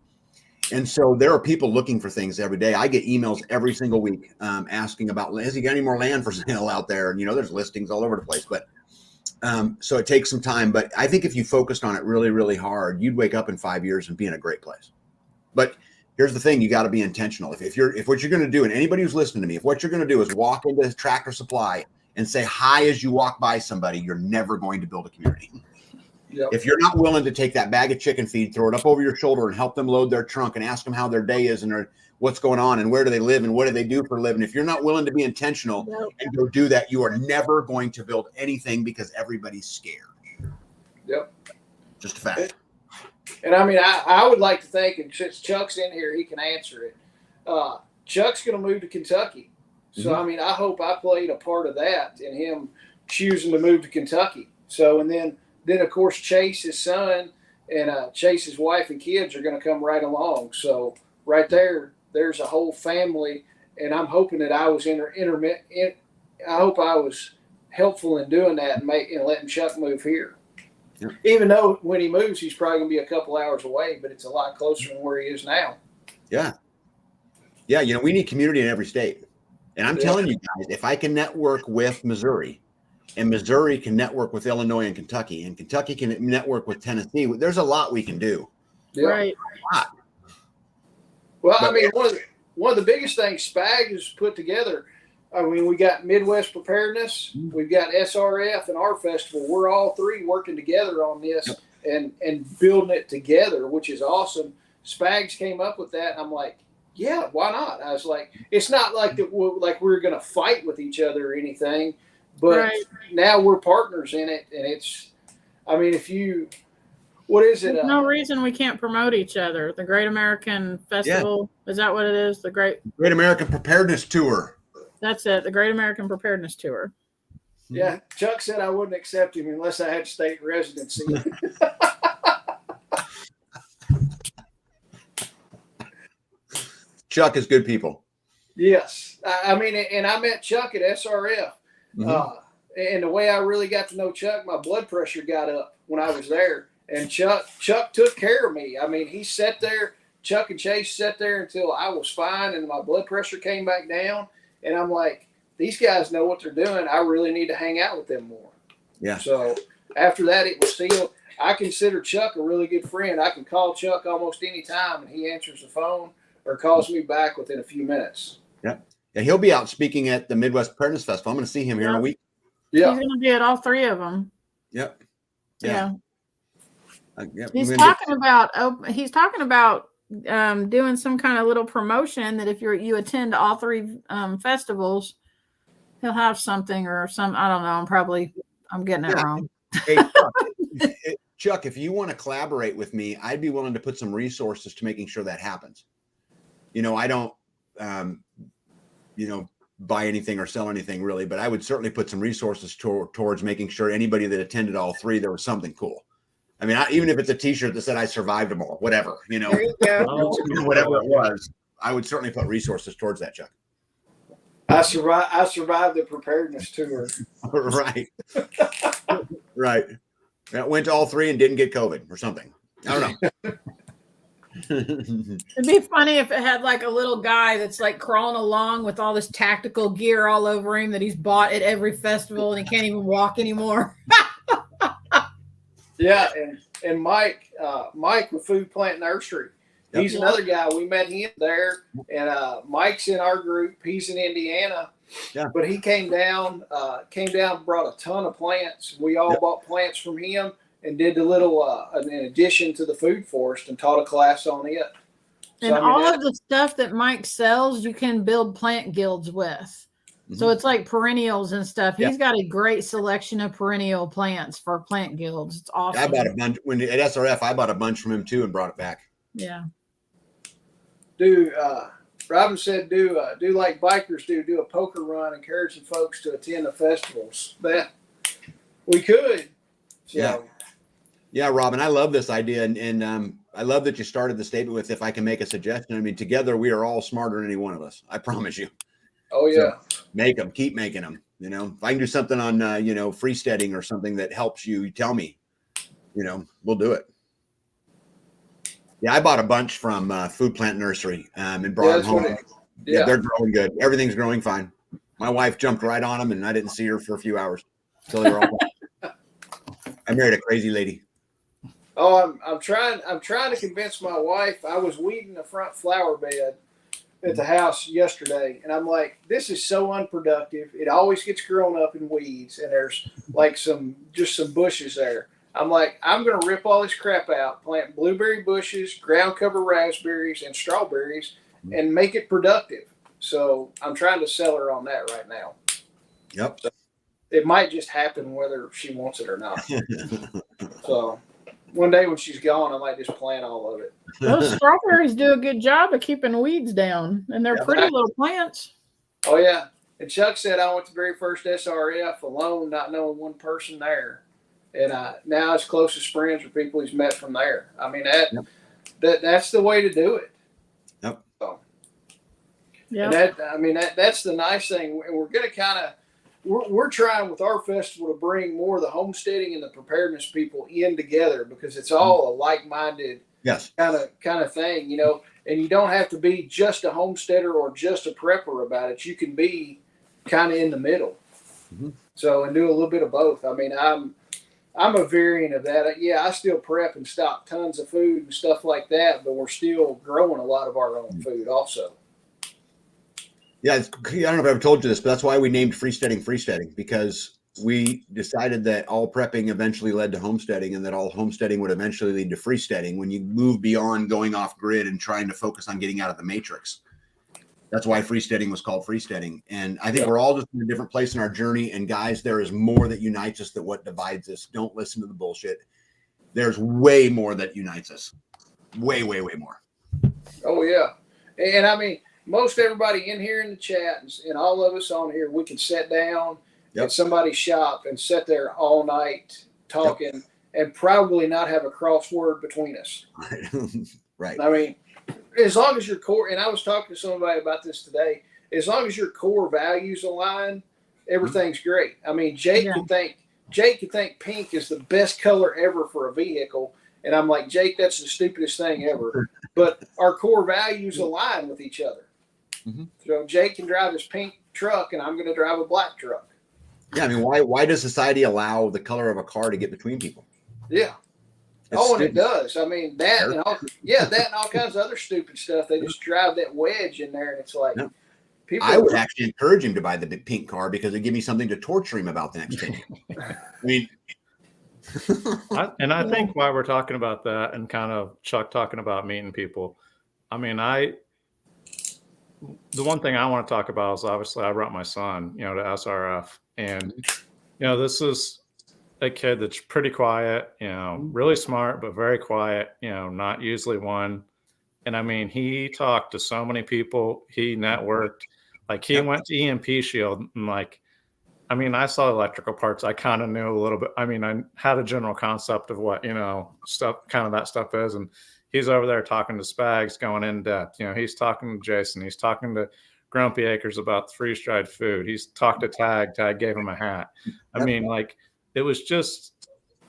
And so there are people looking for things every day. I get emails every single week asking about, has he got any more land for sale out there? And, there's listings all over the place. But so it takes some time. But I think if you focused on it really, really hard, you'd wake up in 5 years and be in a great place. But here's the thing. You got to be intentional. If what you're going to do, and anybody who's listening to me, if what you're going to do is walk into Tractor Supply and say hi as you walk by somebody, you're never going to build a community. Yep. If you're not willing to take that bag of chicken feed, throw it up over your shoulder and help them load their trunk and ask them how their day is and what's going on and where do they live and what do they do for a living. If you're not willing to be intentional and go do that, you are never going to build anything because everybody's scared. Yep. Just a fact. And I mean, I would like to think, and since Chuck's in here, he can answer it. Chuck's going to move to Kentucky. So, I mean, I hope I played a part of that in him choosing to move to Kentucky. So, and then of course, Chase, his son, and Chase's wife and kids are going to come right along. So right there's a whole family, and I'm hoping that I was I hope I was helpful in doing that and letting Chuck move here. Yeah. Even though when he moves, he's probably going to be a couple hours away, but it's a lot closer than where he is now. Yeah. Yeah, we need community in every state. And I'm telling you guys, if I can network with Missouri, and Missouri can network with Illinois and Kentucky can network with Tennessee, there's a lot we can do. Yeah. Right. Well, I mean, one of the biggest things SPAG has put together, I mean, we got Midwest Preparedness, we've got SRF and our festival. We're all three working together on this and building it together, which is awesome. SPAGs came up with that, and I'm like, yeah, why not? I was like, it's not like we're going to fight with each other or anything. But now we're partners in it, and what is it? There's no reason we can't promote each other. The Great American Festival, is that what it is? The Great American Preparedness Tour. That's it, the Great American Preparedness Tour. Yeah, Chuck said I wouldn't accept him unless I had state residency. Chuck is good people. Yes. I mean, and I met Chuck at SRF. And the way I really got to know Chuck, my blood pressure got up when I was there. And Chuck took care of me. I mean, he sat there, Chuck and Chase sat there until I was fine and my blood pressure came back down. And I'm like, these guys know what they're doing. I really need to hang out with them more. Yeah. So after that, it was sealed. I consider Chuck a really good friend. I can call Chuck almost any time and he answers the phone or calls me back within a few minutes. Yeah. Yeah, he'll be out speaking at the Midwest Preparedness Festival. I'm going to see him here in a week. Yeah. He's going to be at all three of them. Yep. Yeah. He's talking about doing some kind of little promotion that if you attend all three festivals, he'll have something or some. I don't know. I'm getting it wrong. Hey, Chuck, if you want to collaborate with me, I'd be willing to put some resources to making sure that happens. I don't, buy anything or sell anything really, but I would certainly put some resources towards making sure anybody that attended all three, there was something cool. I mean, even if it's a T-shirt that said I survived them all, whatever, There you go. whatever it was, I would certainly put resources towards that, Chuck. I survived the preparedness tour. Right. Right. I went to all three and didn't get COVID or something. I don't know. It'd be funny if it had like a little guy that's like crawling along with all this tactical gear all over him that he's bought at every festival and he can't even walk anymore. Yeah, and Mike with Food Plant Nursery. He's another guy. We met him there, and Mike's in our group. He's in Indiana. Yeah. But he came down, brought a ton of plants. We all bought plants from him and did the little, an addition to the food forest and taught a class on it. So, and all of the stuff that Mike sells, you can build plant guilds with. So it's like perennials and stuff. He's got a great selection of perennial plants for plant guilds. It's awesome. I bought a bunch at SRF. I bought a bunch from him too and brought it back. Yeah. Robin said, do like bikers do a poker run, encouraging folks to attend the festivals. That we could. So. Yeah, Robin, I love this idea. And I love that you started the statement with, if I can make a suggestion. I mean, together we are all smarter than any one of us. I promise you. Oh yeah. So make them, keep making them. You know, if I can do something on, freesteading or something that helps you, you tell me, we'll do it. Yeah, I bought a bunch from Food Plant Nursery and brought them home. Yeah, they're growing good. Everything's growing fine. My wife jumped right on them, and I didn't see her for a few hours until they were all fine. I married a crazy lady. Oh, I'm trying to convince my wife. I was weeding the front flower bed at the house yesterday, and I'm like, this is so unproductive. It always gets grown up in weeds, and there's like some bushes there. I'm like, I'm going to rip all this crap out, plant blueberry bushes, ground cover raspberries, and strawberries, and make it productive. So I'm trying to sell her on that right now. Yep. So it might just happen whether she wants it or not. So one day when she's gone, I might just plant all of it. Those strawberries do a good job of keeping weeds down, and they're pretty little plants. Oh, yeah. And Chuck said I went to the very first SRF alone, not knowing one person there. And now his closest friends are people he's met from there. I mean, that's the way to do it. Yep. So, yeah. That's the nice thing. And we're going to we're trying with our festival to bring more of the homesteading and the preparedness people in together, because it's all a like-minded kind of thing, and you don't have to be just a homesteader or just a prepper about it. You can be kind of in the middle. Mm-hmm. So, and do a little bit of both. I mean, I'm a variant of that. Yeah, I still prep and stock tons of food and stuff like that, but we're still growing a lot of our own food also. Yeah, I don't know if I've ever told you this, but that's why we named freesteading, because we decided that all prepping eventually led to homesteading, and that all homesteading would eventually lead to freesteading when you move beyond going off grid and trying to focus on getting out of the matrix. That's why freesteading was called freesteading. And I think we're all just in a different place in our journey. And guys, there is more that unites us than what divides us. Don't listen to the bullshit. There's way more that unites us. Way, way, way more. Oh, yeah. And I mean, most everybody in here in the chat and all of us on here, we can sit down at somebody's shop and sit there all night talking and probably not have a crossword between us. Right. I mean, as long as your core, and I was talking to somebody about this today, as long as your core values align, everything's great. I mean, Jake could think pink is the best color ever for a vehicle. And I'm like, Jake, that's the stupidest thing ever. But our core values align with each other. Mm-hmm. So Jake can drive his pink truck and I'm going to drive a black truck. Yeah. I mean, why does society allow the color of a car to get between people? Yeah. And it does. I mean, that and all kinds of other stupid stuff. They just drive that wedge in there, and it's like, I would actually encourage him to buy the pink car because it'd give me something to torture him about the next 10 years. I mean, I think why we're talking about that, and kind of Chuck talking about meeting people. I mean, the one thing I want to talk about is obviously I brought my son, to SRF, and this is a kid that's pretty quiet, really smart, but very quiet, not usually one. And I mean, he talked to so many people. He networked, like he went to EMP Shield, and I saw electrical parts. I kind of knew a little bit. I mean, I had a general concept of what, stuff, kind of that stuff is. And he's over there talking to Spags, going in depth. He's talking to Jason. He's talking to Grumpy Acres about freeze-dried food. He's talked to Tag. Tag gave him a hat. I mean, it was just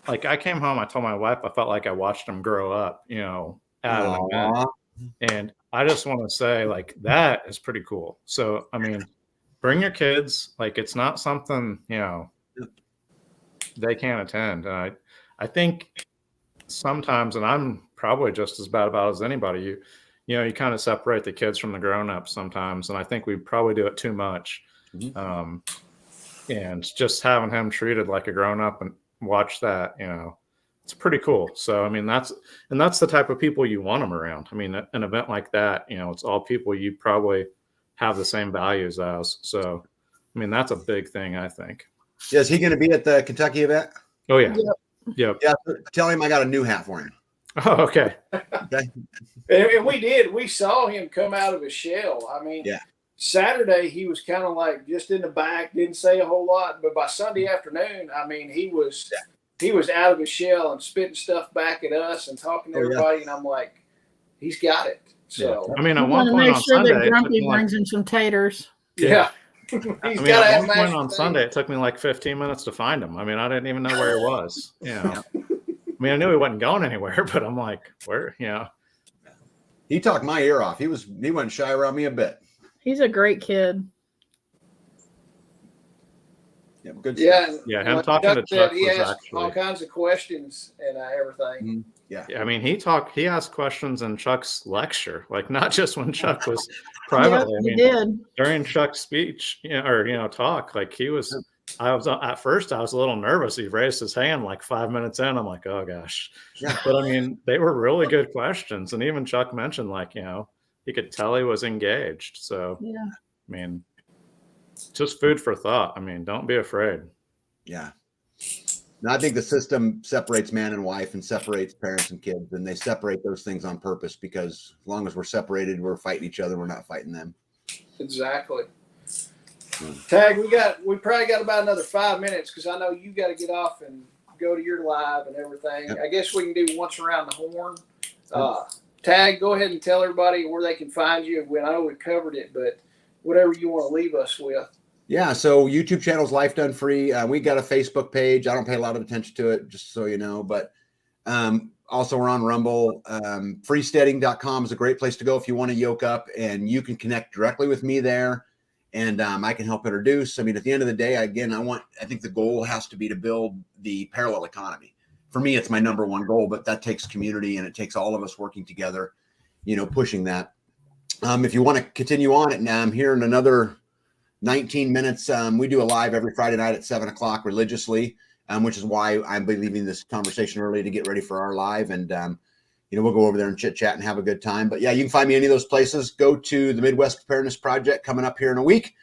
like I came home. I told my wife I felt like I watched him grow up, at an event. And I just want to say, that is pretty cool. So, I mean, bring your kids. It's not something, they can't attend. And I think sometimes, and I'm probably just as bad about it as anybody, you kind of separate the kids from the grown-ups sometimes. And I think we probably do it too much. Mm-hmm. And just having him treated like a grown-up and watch that, it's pretty cool. So, I mean, that's the type of people you want them around. I mean, an event like that, it's all people you probably have the same values as. So, I mean, that's a big thing, I think. Yeah, is he going to be at the Kentucky event? Oh, yeah. Yep. Yeah. Tell him I got a new hat for him. Oh, okay. And we saw him come out of his shell. I mean, Saturday, he was kind of just in the back, didn't say a whole lot. But by Sunday afternoon, I mean, he was out of his shell and spitting stuff back at us and talking to everybody. And I'm like, he's got it. So, I mean, at one point on Sunday, that Grumpy brings in some taters. Yeah. I He's mean, got to at have one point mashed on potatoes. Sunday, it took me like 15 minutes to find him. I mean, I didn't even know where he was. You know, I mean, I knew he wasn't going anywhere, but I'm like, where? You know, He talked my ear off. He wasn't shy around me a bit. He's a great kid. Yeah, good Yeah, stuff. and Yeah, him like talking to said, Chuck he was asked actually- all kinds of questions and everything. Yeah. I mean, he asked questions in Chuck's lecture, like not just when Chuck was privately. Yep, I he mean, did. during Chuck's speech, talk, like he was. I was at first, I was a little nervous. He raised his hand like 5 minutes in. I'm like, oh gosh. Yeah. But I mean, they were really good questions, and even Chuck mentioned like, he could tell he was engaged. So Yeah. I mean, just food for thought. I mean, don't be afraid. Yeah. No, I think the system separates man and wife and separates parents and kids, and they separate those things on purpose because as long as we're separated, we're fighting each other. We're not fighting them. Exactly. Tag, we probably got about another 5 minutes because I know you got to get off and go to your live and everything. Yep. I guess we can do once around the horn. Tag, go ahead and tell everybody where they can find you. I know we covered it, but whatever you want to leave us with. Yeah. So YouTube channel's Life Done Free. We got a Facebook page. I don't pay a lot of attention to it, just so you know, but also we're on Rumble. Freesteading.com is a great place to go if you want to yoke up, and you can connect directly with me there. And I can help introduce. I mean, at the end of the day, again, I think the goal has to be to build the parallel economy. For me, it's my number one goal, but that takes community and it takes all of us working together, pushing that. If you want to continue on it now, I'm here in another 19 minutes. We do a live every Friday night at 7:00 religiously, which is why I'll be leaving this conversation early to get ready for our live. And, we'll go over there and chit chat and have a good time. But yeah, you can find me any of those places. Go to the Midwest Preparedness Project coming up here in a week.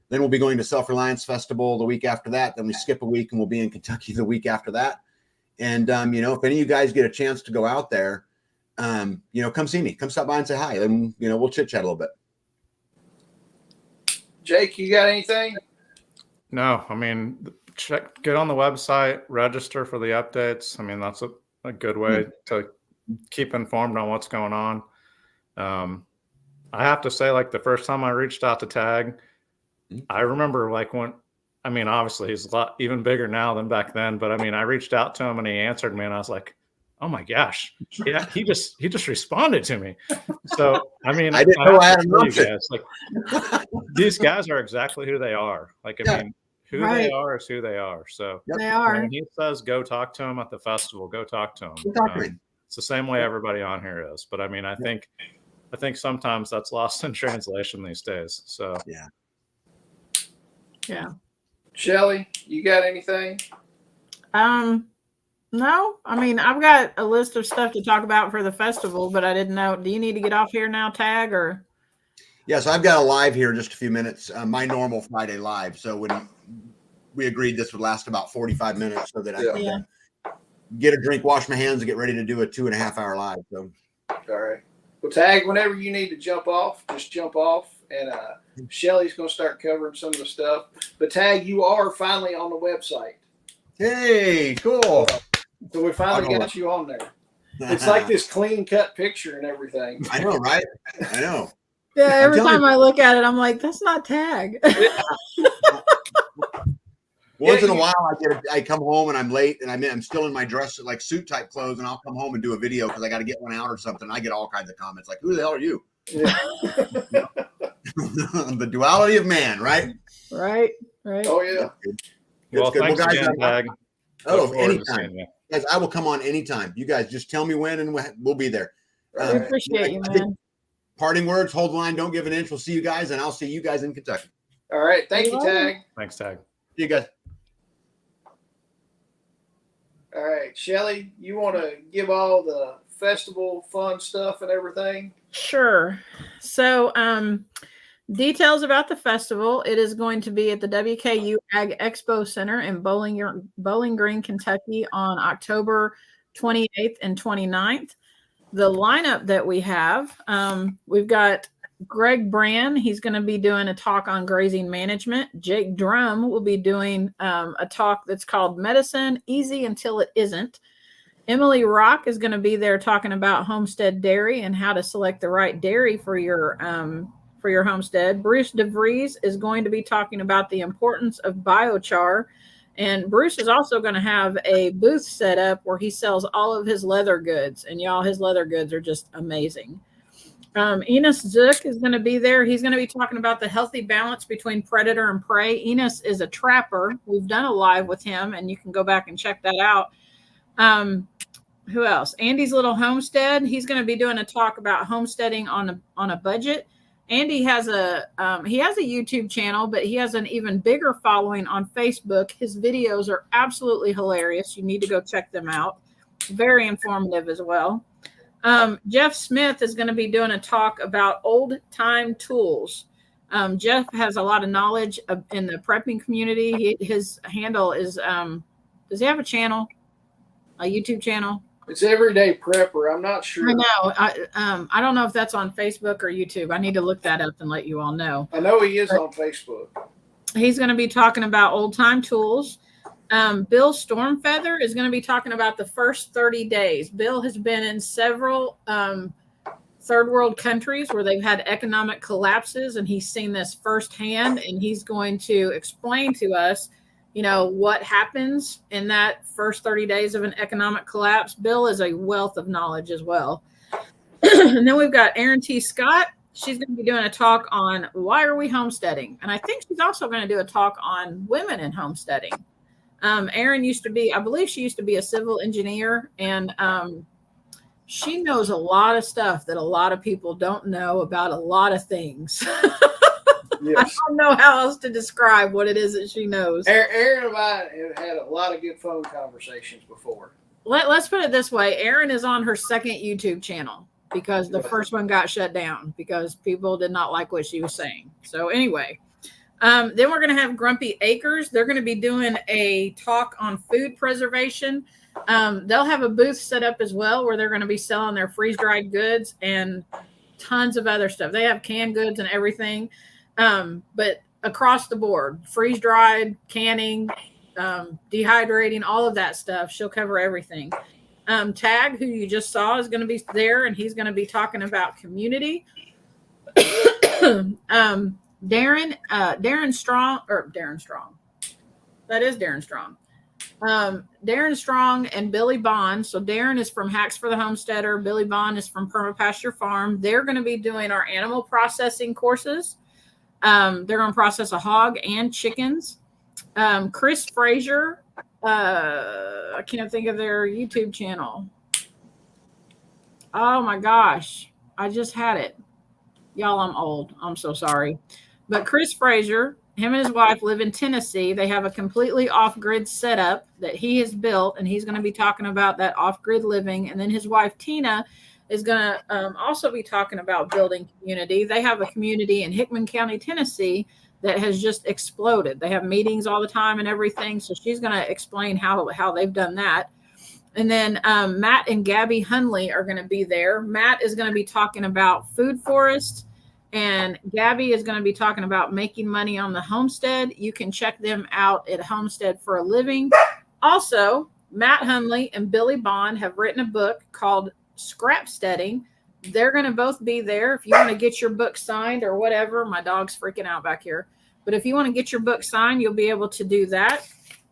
Then we'll be going to Self-Reliance Festival the week after that. Then we skip a week and we'll be in Kentucky the week after that. And, if any of you guys get a chance to go out there, come see me, come stop by and say hi. And, we'll chit chat a little bit. Jake, you got anything? No, I mean, get on the website, register for the updates. I mean, that's a good way to keep informed on what's going on. I have to say, like the first time I reached out to Tag, I remember obviously he's a lot even bigger now than back then, but I mean, I reached out to him and he answered me and I was like, oh my gosh, yeah, he just responded to me. So, I mean, I didn't know I had an option. Guys, like these guys are exactly who they are. Like, I mean, who they are is who they are. So They are. when he says, go talk to him at the festival, go talk to him. It's the same way everybody on here is. But I mean, I think sometimes that's lost in translation these days. So Yeah. Shelly, you got anything? No, I mean, I've got a list of stuff to talk about for the festival, but I didn't know. Do you need to get off here now, Tag, or? Yeah, so I've got a live here in just a few minutes, my normal Friday live. So when we agreed this would last about 45 minutes so that I could get a drink, wash my hands, and get ready to do a 2.5-hour live. So, all right. Well, Tag, whenever you need to jump off, just jump off. And Shelly's going to start covering some of the stuff. But Tag, you are finally on the website. hey, cool. So we finally got you on there. It's like this clean cut picture and everything. I know, right? I know. Yeah, every telling time I look at it, I'm like, that's not Tag. Once in a while, I come home and I'm late, and I'm still in my dress, like suit type clothes, and I'll come home and do a video because I got to get one out or something. I get all kinds of comments like, "Who the hell are you?" Yeah. The duality of man, right? Right. Oh yeah. well, good. thanks Well, guys, again, Tag. Oh, Look forward to anytime. seeing you. Guys, I will come on anytime. You guys just tell me when, and we'll be there. I appreciate you, man. Parting words: hold the line, don't give an inch. We'll see you guys, and I'll see you guys in Kentucky. All right. Thank you, Tag. Thanks, Tag. See you guys. All right, Shelly, you want to give all the festival fun stuff and everything? Sure. So, details about the festival. It is going to be at the WKU Ag Expo Center in Bowling Green, Kentucky on October 28th and 29th. The lineup that we have, we've got Greg Brand. He's going to be doing a talk on grazing management. Jake Drum will be doing a talk that's called Medicine Easy Until It Isn't. Emily Rock is going to be there talking about homestead dairy and how to select the right dairy for your for your homestead. Bruce DeVries is going to be talking about the importance of biochar. And Bruce is also going to have a booth set up where he sells all of his leather goods. And y'all, his leather goods are just amazing. Enos Zook is going to be there. He's going to be talking about the healthy balance between predator and prey. Enos is a trapper. We've done a live with him, and you can go back and check that out. Who else? Andy's Little Homestead. He's going to be doing a talk about homesteading on a budget. Andy has a YouTube channel, but he has an even bigger following on Facebook. His videos are absolutely hilarious. You need to go check them out. Very informative as well. Jeff Smith is going to be doing a talk about old time tools. Jeff has a lot of knowledge in the prepping community. His handle is, does he have a channel, a YouTube channel? It's Everyday Prepper. I'm not sure. I know. I don't know if that's on Facebook or YouTube. I need to look that up and let you all know. I know he is on Facebook. He's going to be talking about old time tools. Bill Stormfeather is going to be talking about the first 30 days. Bill has been in several third world countries where they've had economic collapses, and he's seen this firsthand, and he's going to explain to us, you know, what happens in that first 30 days of an economic collapse. Bill is a wealth of knowledge as well. And then we've got Erin T. Scott. She's going to be doing a talk on why are we homesteading? And I think she's also going to do a talk on women in homesteading. Erin used to be, I believe she used to be a civil engineer, and she knows a lot of stuff that a lot of people don't know about a lot of things. Yes. I don't know how else to describe what it is that she knows. Aaron and I have had a lot of good phone conversations before. Let's put it this way. Erin is on her second YouTube channel because the first one got shut down because people did not like what she was saying. So anyway, then we're going to have Grumpy Acres. They're going to be doing a talk on food preservation. They'll have a booth set up as well where they're going to be selling their freeze-dried goods and tons of other stuff. They have canned goods and everything. But across the board, freeze-dried, canning, dehydrating, all of that stuff. She'll cover everything. Tag, who you just saw, is going to be there, and he's going to be talking about community. Darren Strong. That is Darren Strong. Darren Strong and Billy Bond. So Darren is from Hacks for the Homesteader. Billy Bond is from Permapasture Farm. They're going to be doing our animal processing courses. They're going to process a hog and chickens. Chris Frazier, I can't think of their YouTube channel. Oh my gosh, I just had it. Y'all, I'm old. I'm so sorry. But Chris Frazier, him and his wife live in Tennessee. They have a completely off-grid setup that he has built, and he's going to be talking about that off-grid living. And then his wife, Tina, is going to also be talking about building community. They have a community in Hickman County, Tennessee that has just exploded. They have meetings all the time and everything. So she's going to explain how they've done that. And then Matt and Gabby Hunley are going to be there. Matt is going to be talking about food forests, and Gabby is going to be talking about making money on the homestead. You can check them out at Homestead for a Living. Also, Matt Hunley and Billy Bond have written a book called Scrapsteading. They're going to both be there. If you want to get your book signed or whatever, my dog's freaking out back here. But if you want to get your book signed, you'll be able to do that.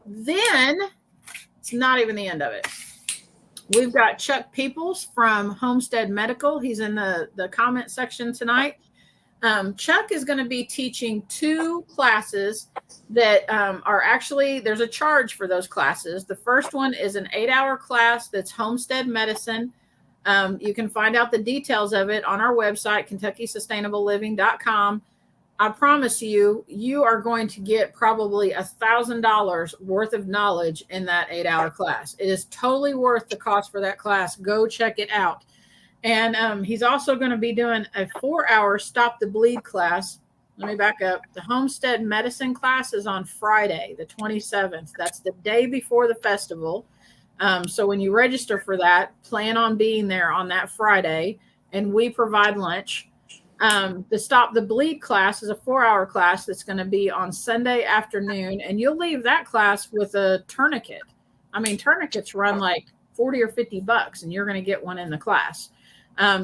Then it's not even the end of it. We've got Chuck Peoples from Homestead Medical. He's in the comment section tonight. Chuck is going to be teaching 2 classes that are actually, there's a charge for those classes. The first one is an 8-hour class that's homestead medicine. You can find out the details of it on our website, KentuckySustainableLiving.com. I promise you, you are going to get probably $1,000 worth of knowledge in that 8-hour class. It is totally worth the cost for that class. Go check it out. And he's also going to be doing a 4-hour Stop the Bleed class. Let me back up. The Homestead Medicine class is on Friday, the 27th. That's the day before the festival. So when you register for that, plan on being there on that Friday, and we provide lunch. The Stop the Bleed class is a 4-hour class that's going to be on Sunday afternoon, and you'll leave that class with a tourniquet. I mean, tourniquets run like $40 or $50, and you're going to get one in the class.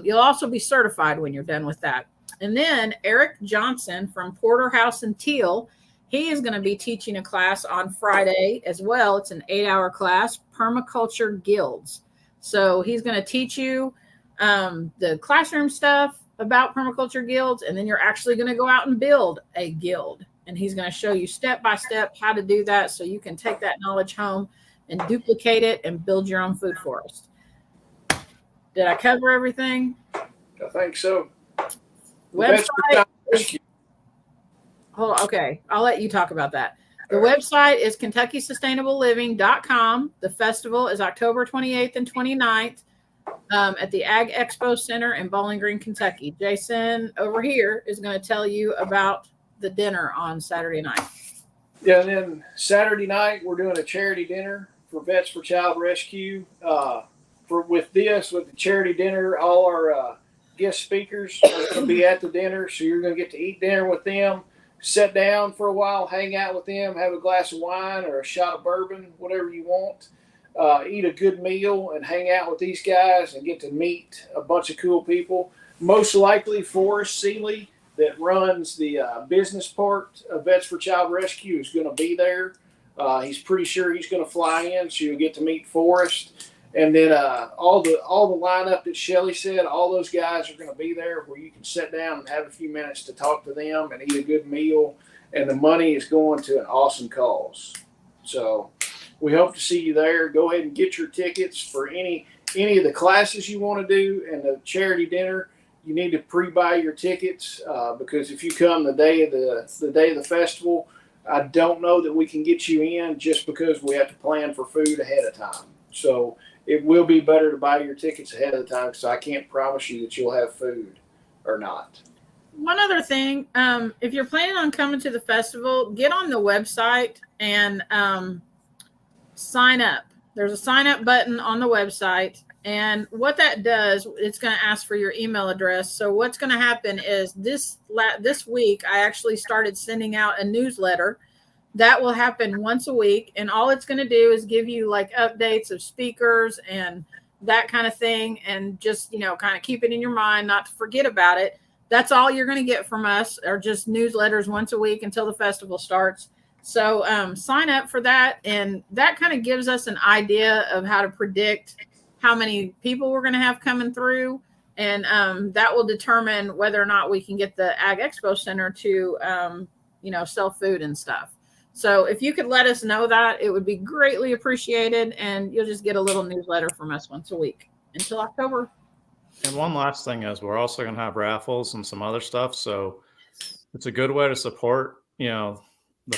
You'll also be certified when you're done with that. And then Eric Johnson from Porterhouse and Teal, he is going to be teaching a class on Friday as well. It's an 8-hour class, Permaculture Guilds. So he's going to teach you the classroom stuff about permaculture guilds, and then you're actually going to go out and build a guild. And he's going to show you step by step how to do that so you can take that knowledge home and duplicate it and build your own food forest. Did I cover everything? I think so. Website. Hold on. Okay. I'll let you talk about that. The website is KentuckySustainableLiving.com. The festival is October 28th and 29th at the Ag Expo Center in Bowling Green, Kentucky. Jason over here is going to tell you about the dinner on Saturday night. Yeah, and then Saturday night we're doing a charity dinner for Vets for Child Rescue. With the charity dinner, all our guest speakers are going to be at the dinner, so you're going to get to eat dinner with them, sit down for a while, hang out with them, have a glass of wine or a shot of bourbon, whatever you want. Eat a good meal and hang out with these guys and get to meet a bunch of cool people. Most likely Forrest Seeley, that runs the business part of Vets for Child Rescue, is going to be there. He's pretty sure he's going to fly in, so you'll get to meet Forrest. And then all the lineup that Shelly said, all those guys are going to be there where you can sit down and have a few minutes to talk to them and eat a good meal. And the money is going to an awesome cause. So we hope to see you there. Go ahead and get your tickets for any of the classes you want to do and the charity dinner. You need to pre-buy your tickets because if you come the day of the festival, I don't know that we can get you in just because we have to plan for food ahead of time. So it will be better to buy your tickets ahead of the time because I can't promise you that you'll have food or not. One other thing, if you're planning on coming to the festival, get on the website and sign up. There's a sign up button on the website. And what that does, it's going to ask for your email address. So what's going to happen is this week, I actually started sending out a newsletter that will happen once a week. And all it's going to do is give you like updates of speakers and that kind of thing. And just, kind of keep it in your mind, not to forget about it. That's all you're going to get from us, are just newsletters once a week until the festival starts. So sign up for that. And that kind of gives us an idea of how to predict how many people we're going to have coming through. And that will determine whether or not we can get the Ag Expo Center to, sell food and stuff. So if you could let us know that, it would be greatly appreciated. And you'll just get a little newsletter from us once a week until October. And one last thing is we're also going to have raffles and some other stuff. So it's a good way to support, the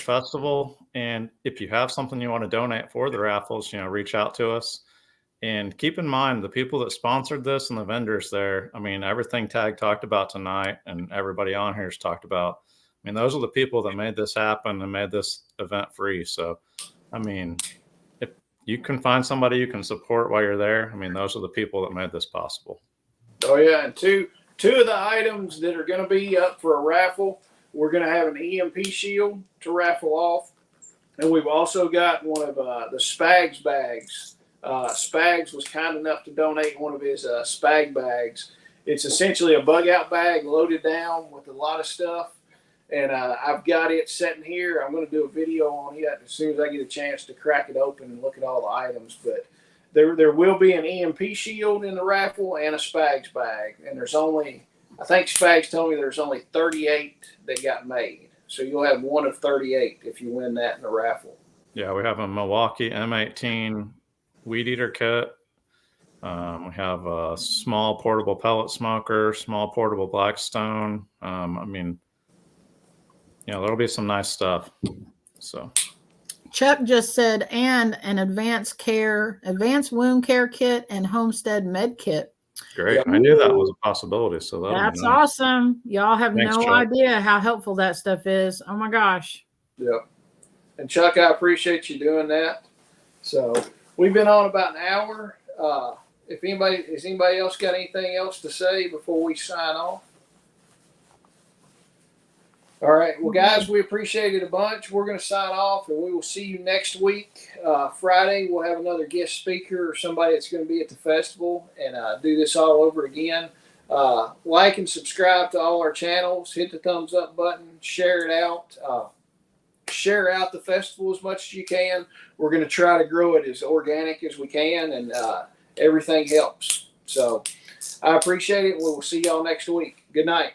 festival. And if you have something you want to donate for the raffles, reach out to us. And keep in mind, the people that sponsored this and the vendors there, everything Tag talked about tonight and everybody on here has talked about, those are the people that made this happen and made this event free. So, if you can find somebody you can support while you're there, those are the people that made this possible. Oh, yeah. And two of the items that are going to be up for a raffle, we're going to have an EMP shield to raffle off. And we've also got one of the Spags bags. Spags was kind enough to donate one of his Spag bags. It's essentially a bug out bag loaded down with a lot of stuff. And I've got it sitting here. I'm going to do a video on it as soon as I get a chance to crack it open and look at all the items. But there will be an EMP shield in the raffle and a Spags bag. And I think Spags told me there's only 38 that got made. So you'll have one of 38 if you win that in the raffle. Yeah, we have a Milwaukee M18 weed eater kit. We have a small portable pellet smoker, small portable Blackstone. There'll be some nice stuff. So Chuck just said, and an advanced wound care kit and homestead med kit. Great. I knew that was a possibility. So that's awesome. Y'all have Thanks, no Chuck. idea how helpful that stuff is. Oh my gosh. Yep. And Chuck, I appreciate you doing that. So we've been on about an hour. Has anybody else got anything else to say before we sign off? All right. Well, guys, we appreciate it a bunch. We're going to sign off, and we will see you next week. Friday, we'll have another guest speaker or somebody that's going to be at the festival and do this all over again. Like and subscribe to all our channels. Hit the thumbs up button. Share it out. Share out the festival as much as you can. We're going to try to grow it as organic as we can, and everything helps. So I appreciate it. We will see y'all next week. Good night.